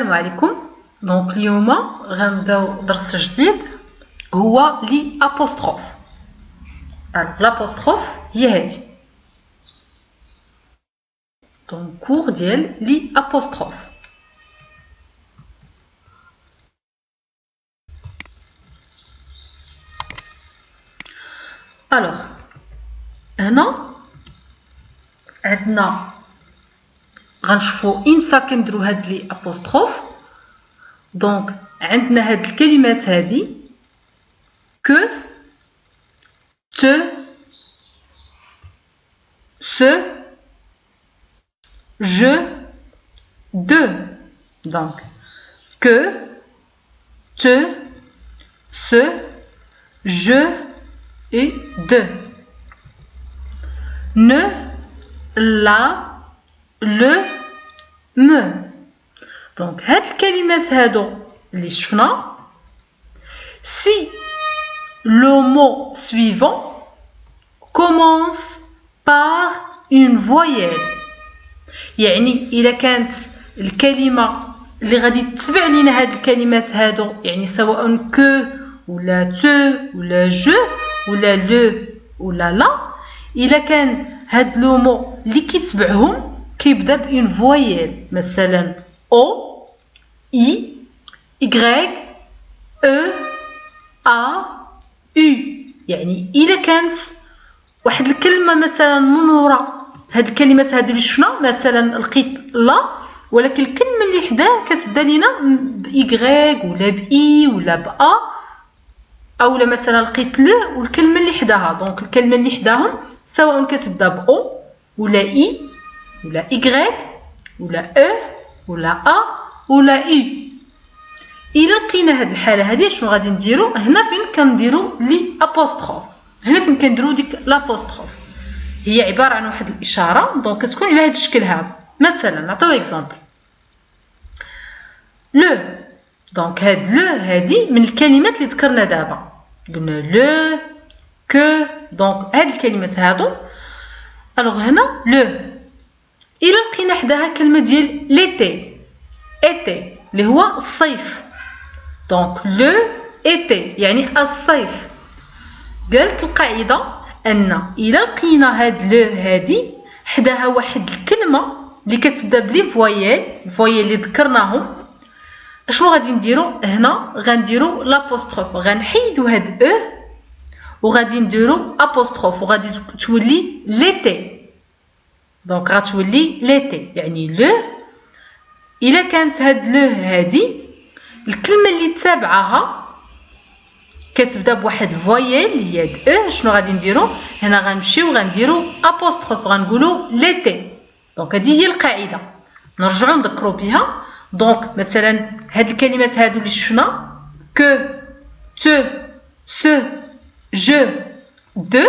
السلام عليكم. دونك اليوم غنبداو درس جديد هو لي ابوستروف. لابوستروف هي هذه. دونك كور ديال لي ابوستروف. الوغ هنا عندنا غنشوفو امتى كنديرو هاد لي ابوستروف. دونك عندنا هاد الكلمات هادي que, te, ce, je, de. Donc que, te, ce, je et de. Ne, la, le, me. Donc هاد الكلمات هادو اللي شفنا si le mot suivant commence par une voyelle. يعني إلا كانت الكلمة اللي غادي تتبع لينا هاد الكلمات هادو يعني سواء que ولا te ولا je ولا le ولا لا، إلا كان هاد لو مو اللي كيتبعهم كيبدا بإون فويل، مثلا O I Y E A U. يعني إلا كانت واحد الكلمة مثلا من وراء هاد الكلمات هادو اللي شفنا، مثلا لقيت لا ولكن الكلمة اللي حداه كتبدا لينا بإيكغيك ولا بإي ولا بأ، أولا مثلا لقيت لو والكلمة اللي حداها. دونك الكلمة اللي حداهم سواء كتبدا بأو ولا إي ولا إيكغيك ولا أو ولا أ ولا إي. إلا لقينا هاد الحالة هادي شنو غادي نديرو؟ هنا فين كنديرو لي أبوستروف، هنا فين كنديرو ديك لابوستروف. هي عبارة عن واحد الإشارة دونك كتكون على هاد الشكل هذا. مثلا نعطيو إكزامبل لو. دونك هاد لو هادي من الكلمات اللي ذكرنا دابا، قلنا لو كو. دونك هاد الكلمات هادو الوغ هنا لو. إلا لقينا حداها كلمة ديال ليتي، إيتي اللي هو الصيف. دونك لو إيتي يعني الصيف. قالت القاعدة أن إلا لقينا هاد لو هادي حداها واحد الكلمة اللي كتبدا بلي فويل، الفويل اللي ذكرناهم، شنو غادي نديرو هنا؟ غنديرو لابوستروف، غنحيدو هاد او وغادي نديرو ابوستروف وغادي تولي ليتي. دونك غتولي ليتي يعني لو. إلا كانت هاد لو هادي الكلمة اللي تابعاها كتبدا بواحد الفويل اللي هي او، شنو غادي نديرو هنا؟ غنمشيو غنديرو ابوستروف، غنقولو ليتي. دونك هذه هي القاعدة، نرجعو نذكرو بها. دونك مثلا هاد الكلمات هادو اللي شفنا كو تو سو جو دو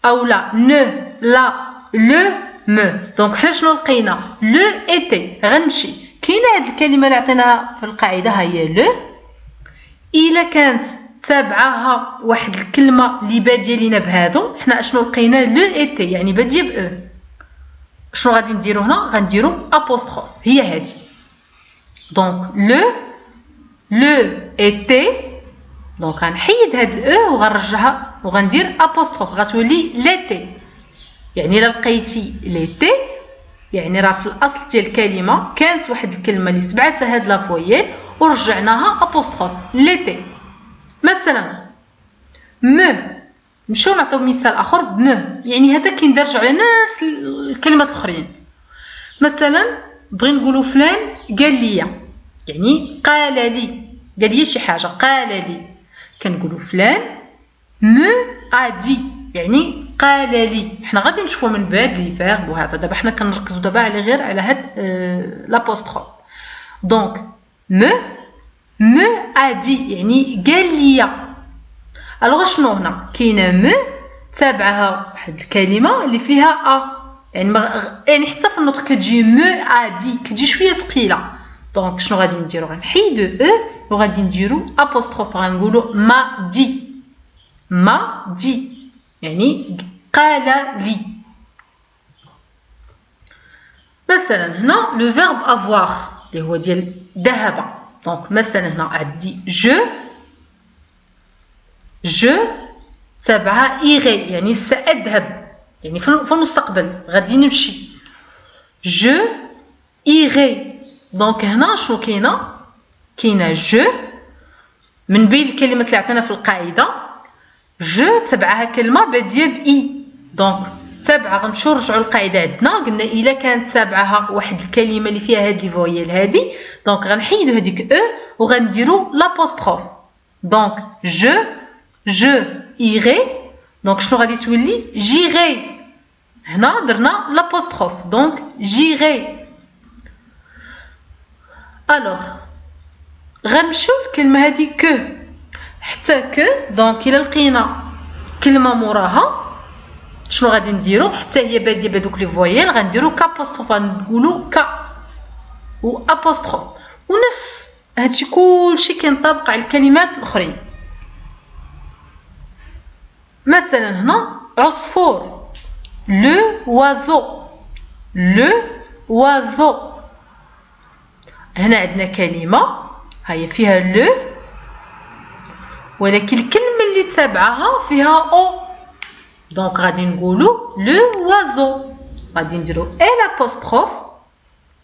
اولا نو لا لو مو. دونك حنا شنو لقينا؟ لو ايتي. غنمشي كاينه هاد الكلمه اللي عطيناها في القاعده ها هي لو. الا كانت تابعاها واحد الكلمه اللي باديه لينا بهادو، حنا اشنو لقينا؟ لو ايتي يعني باديه ب او. شنو غادي نديرو هنا؟ غنديرو ابوستروف، هي هادي. دونك لو ايتي. دونك غنحيد هاد الاو وغنرجعها وغندير ابوستروف، غتولي ليتي. يعني الا لقيتي ليتي يعني راه في الاصل ديال الكلمه كانت واحد الكلمه اللي تبعتها هاد لافويل ورجعناها ابوستروف ليتي. مثلا مو، نمشيو نعطيو مثال اخر بمو، يعني هذا كيندرج على نفس الكلمات الاخرين. مثلا بغي نقولوا فلان قال لي، يعني قال لي، قال لي شي حاجه، قال لي. كنقولوا فلان مو ادي يعني قال لي. حنا غادي نشوفوا من بعد لي فيرب وهذا، دابا حنا كنركزوا دابا على غير على هاد لابوستروف. دونك مو ادي يعني قال لي. الوغ شنو هنا؟ كاينه مو تابعها واحد الكلمه اللي فيها ا، يعني حتى في النطق كتجي مو ادي كتجي شويه ثقيله. دونك شنو غادي نديرو؟ غنحيدو او وغادي نديرو ابوستروف، غنقولو ما دي. ما دي يعني قال لي. مثلا هنا لو فيرب افوار اللي هو ديال ذهب. دونك مثلا هنا عندي جو تبعها إيغي يعني سأذهب، يعني في المستقبل غادي نمشي. جو إيغي. دونك هنا شنو كاينه جو من بين الكلمات اللي عطينا في القاعده. جو تبعها كلمه باديه بإي. دونك تابعه غنمشيو نرجعوا للقاعده عندنا، قلنا الا كانت تابعها واحد الكلمه اللي فيها هاد الفويل هادي، دونك غنحيدو هذيك او وغنديرو لابوستروف. دونك جو إيغي. دونك شنو غادي تولي جيغي. هنا درنا لابوستروف دونك جيغي. الوغ غنمشيو للكلمه هادي كو. حتى كو دونك الا لقينا كلمه موراها شنو غادي نديرو؟ حتى هي باديه بهذوك لي فويال غنديرو كابوستروف، غنقولو ك و ابوستروف. ونفس هادشي كلشي كينطبق على الكلمات الاخرين. مثلا هنا عصفور لو oiseau. هنا عندنا كلمه هي فيها لو، ولكن الكلمه اللي تابعها فيها او. دونك غادي نقولو لو oiseau. غادي نديرو ال apostrophe.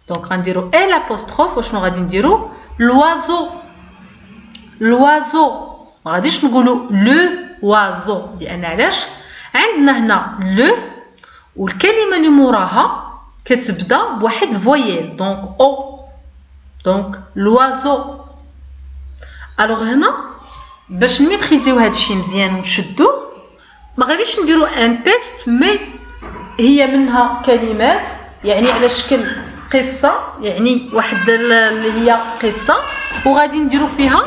دونك غنديرو ال apostrophe وشنو غادي نديرو l'oiseau. ما غاديش نقولو لو oiseau لان علاش؟ عندنا هنا لو والكلمه اللي موراها كتبدا بواحد الفويل دونك او. دونك l'oiseau. الوغ هنا باش نميتريزيو هادشي مزيان ونشدوه ما غاديش نديرو ان تيست، مي هي منها كلمات يعني على شكل قصه، يعني واحد اللي هي قصه وغادي نديرو فيها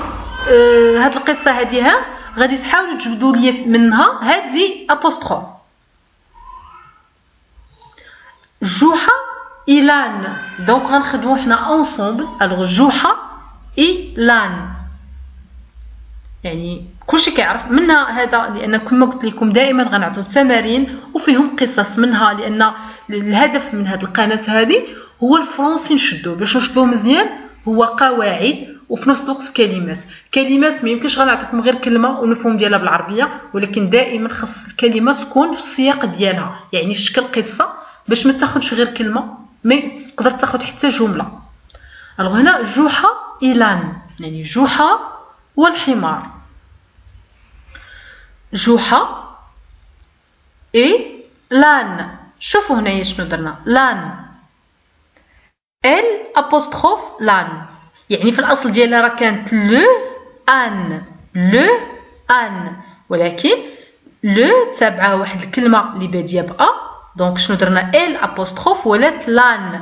هاد القصه هاديها غادي تحاولوا تجبدوا لي منها هذه ابوستروف. جوحه إيلان. دونك غنخدمو حنا انصومبل. الوغ جوحه إيلان يعني كلشي كيعرف منها هذا، لان كما قلت لكم دائما غنعطيو تمارين وفيهم قصص منها، لان الهدف من هذه القناه هذه هو الفرنسي نشدوه. باش نشدوه مزيان هو قواعد وفي نفس الوقت كلمات ما يمكنش غنعطيكم غير كلمه ونفهم ديالها بالعربيه، ولكن دائما خاص الكلمه تكون في السياق ديالها، يعني في شكل قصه باش ما تاخذش غير كلمه، مي تقدر تاخذ حتى جمله. الوغ هنا جوحه إيلان يعني جوحه والحمار. جوحه اي لان. شوفوا هنايا شنو درنا لان ال ابوستروف لان، يعني في الاصل ديالها راه كانت لو ان ولكن لو تابعه واحد الكلمه اللي باديه با. دونك شنو درنا ال ابوستروف ولات لان.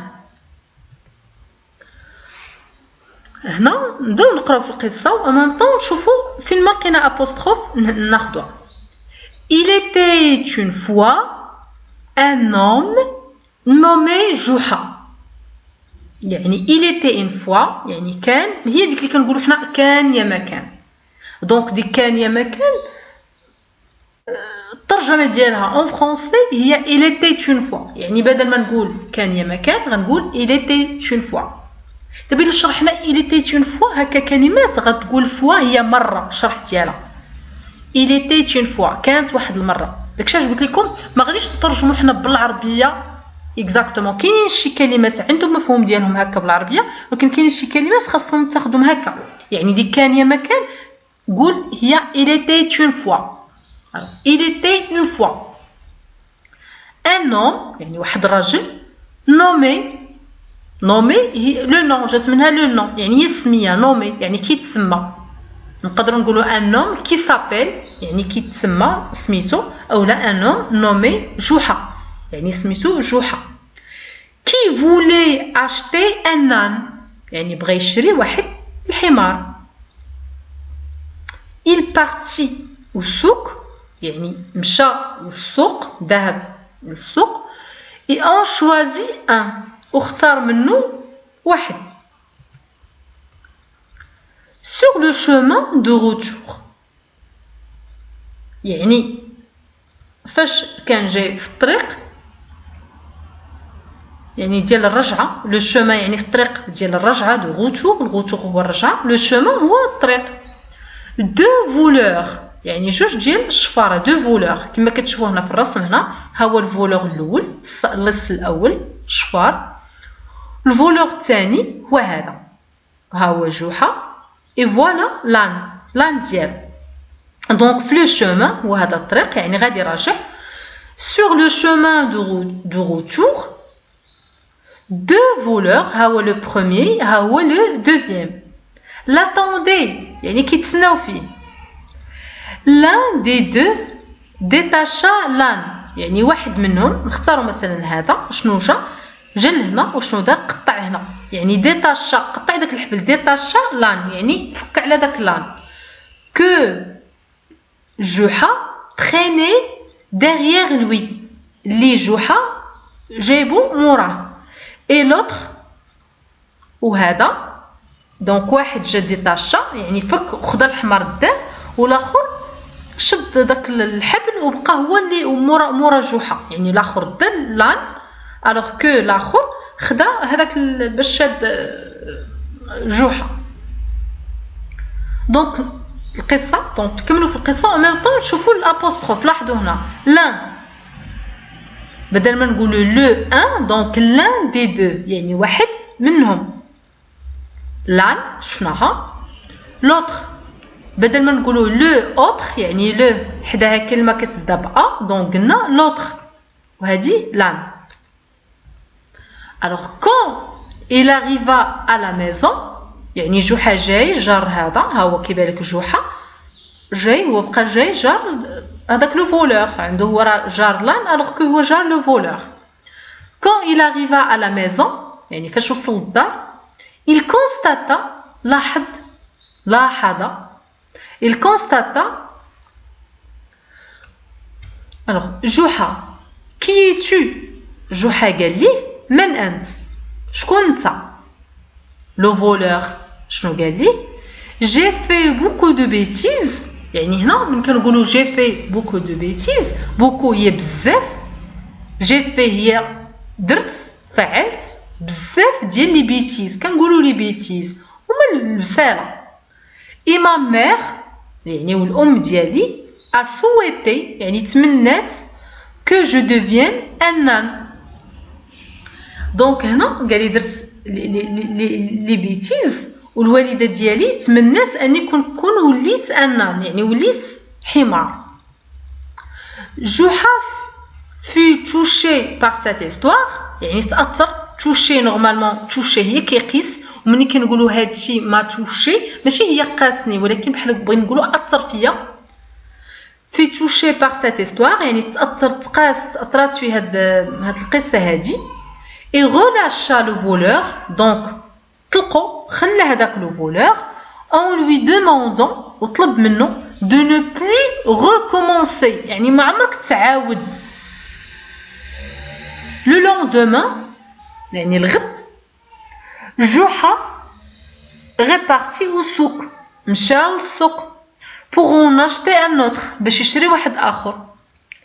هنا نبداو نقراو في القصه و ان طون نشوفوا فين ما لقينا ابوستروف ناخذوها. Il était une fois un homme nommé جوحة. يعني il était une fois يعني كان، هي ديك اللي كنقولوا حنا كان يا ما كان. دونك ديك كان يا ما كان الترجمه ديالها اون فرونسي هي il était une fois، يعني بدل ما نقول كان يا ما كان غنقول il était une fois. دابا الا شرحنا il était une fois هكا كلمات غتقول فوا هي مره الشرح ديالها. il était une fois كانت واحد المره. داكشي علاش قلت لكم ما غاديش نترجموا حنا بالعربيه اكزاكتومون. كاينين شي كلمات عندهم مفهوم ديالهم هكا بالعربيه، ولكن كاينين شي كلمات خاصهم تاخذهم هكا. يعني ديك كان يا ما كان قول هي il était une fois. il était une fois un homme يعني واحد الرجل نومي هي لو نون، جات منها لو نون يعني هي السميه. نومي يعني كيتسمى. نقدروا نقولوا ان نوم كي سابيل يعني كيتسمى سميتو، اولا ان نوم نومي جوحه يعني سميتو جوحه. كي فولي اشتي ان ان يعني بغى يشري واحد الحمار. il partit au souk يعني مشى للسوق، ذهب للسوق. et on choisit un واختار منه واحد. sur le chemin de retour يعني فاش كان جاي في الطريق يعني ديال الرجعه لو شومان يعني في الطريق ديال الرجعه دو غوتور الغوتور هو الرجعه لو شومان هو الطريق دو فولور يعني جوج ديال الشفاره دو فولور كما كتشوفوا هنا في الرسم هنا ها هو الفولور الاول اللص الاول شفار الفولور الثاني هو هذا ها هو جحا اي فوالا لان ديال دونك في لو شومان هو هذا الطريق يعني غادي راجع sur le chemin de retour deux voleurs ها هو le premier ها هو le deuxième l'attendait يعني كيتسناو فيه l'un des deux détacha l'âne يعني واحد منهم نختاروا مثلا هذا شنو جا لهنا وشنو دار قطع هنا يعني ديتاشا قطع داك الحبل ديتاشا لان يعني فك على داك لان que جحا traînait derrière lui اللي جحا جايبو موراه et l'autre وهذا دونك واحد جا ديتاشا يعني فك وخدا الحمار داه والاخر شد داك الحبل وبقى هو اللي مورا جحا يعني الاخر دا لان الوغ كو الاخر خدا هذاك باش شاد جحا دونك القصه دونك نكملوا في القصه وميم طون نشوفوا الابوستروف لاحظوا هنا لان بدل ما نقولوا لو ان دونك لان دي دو يعني واحد منهم لان شفناها لوطر بدل ما نقولوا لو اوتر يعني لو حداها كلمه كتبدا با دونك قلنا لوطر وهذه لان alors quand il arriva à la maison يعني جحا جاي جار هذا ها هو كيبان لك جحا جاي هو بقى جاي جار هذاك لو فولور عنده هو جار لان alors que هو جار لو فولور quand il arriva à la maison يعني فاش وصل للدار il constata لاحظ il constata alors جحا qui es-tu جحا قال ليه من انت شكون انت لو فولور شنو قال لي j'ai fait beaucoup de bêtises يعني هنا من كنقولوا j'ai fait beaucoup de bêtises beaucoup هي بزاف j'ai fait هي درت فعلت بزاف ديال لي بيتيز كنقولوا لي بيتيز هما البساله اي ما مير يعني والام ديالي a souhaité يعني تمنات que je devienne un âne دونك هنا قال لي درت لي بيتيز والوالده ديالي تمنات اني كون وليت انان يعني وليت حمار جحا في touché par cette histoire يعني تاثر touché نورمالمون touché هي كيقيس ومني كنقولوا هذا الشيء ما touché ماشي هي قاسني ولكن بحال بغي نقولوا اثر فيا في touché par cette histoire يعني تاثرت في هاد القصه هذه et relâcha le voleur donc طلقو خلى هذاك لو voleur en lui demandant وطلب منه de ne plus recommencer يعني ما عمرك تعاود le lendemain يعني الغد جحا reparti au souk مشى للسوق pour en acheter un autre باش يشري واحد اخر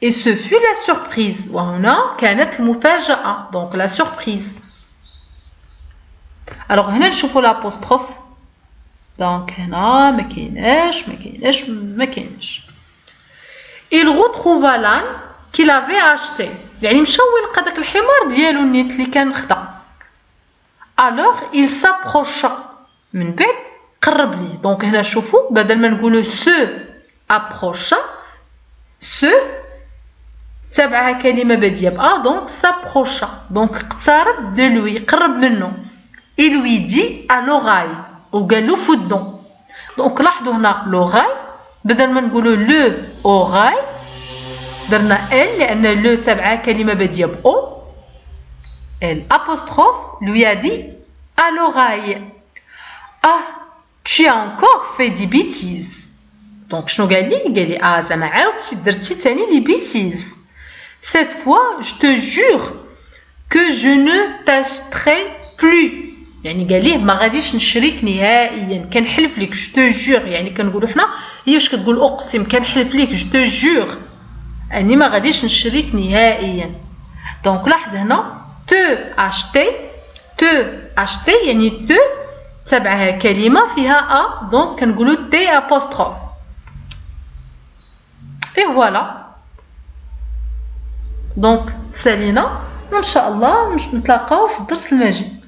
et ce fut la surprise وهنا كانت المفاجأة donc la surprise alors هنا نشوفوا l'apostrophe donc هنا ما كايناش il retrouva l'âne qu'il avait acheté يعني مشى ولقى داك الحمار ديالو النيت اللي كان خدا alors il s'approcha من بعد قرب ليه دونك هنا شوفوا بدل ما نقولوا se approcha se تبعها كلمه باديه با دونك s'approcha دونك اقترب de lui قرب منه il lui dit à l'oreille وقال له فودون دونك لاحظوا هنا l'oreille بدل ما نقولوا le oreille درنا ال لان لو تبعها كلمه باديه ب او l'apostrophe lui a dit à l'oreille ah tu as encore fait des bêtises دونك شنو قال لي زعما عاودتي درتي ثاني لي بيتيز cette fois je te jure que je ne t'achèterai plus يعني قال ليه ما غاديش نشريك نهائيا كنحلف لك je te jure يعني كنقولوا حنا هي واش كتقول اقسم كنحلف لك je te jure اني ما غاديش نشريك نهائيا دونك لاحظ هنا te acheter يعني te تبعها كلمة فيها a donc كنقولو t apostrophe. Et voilà. Donc سالينا وإن شاء الله نتلاقاو في الدرس المجي.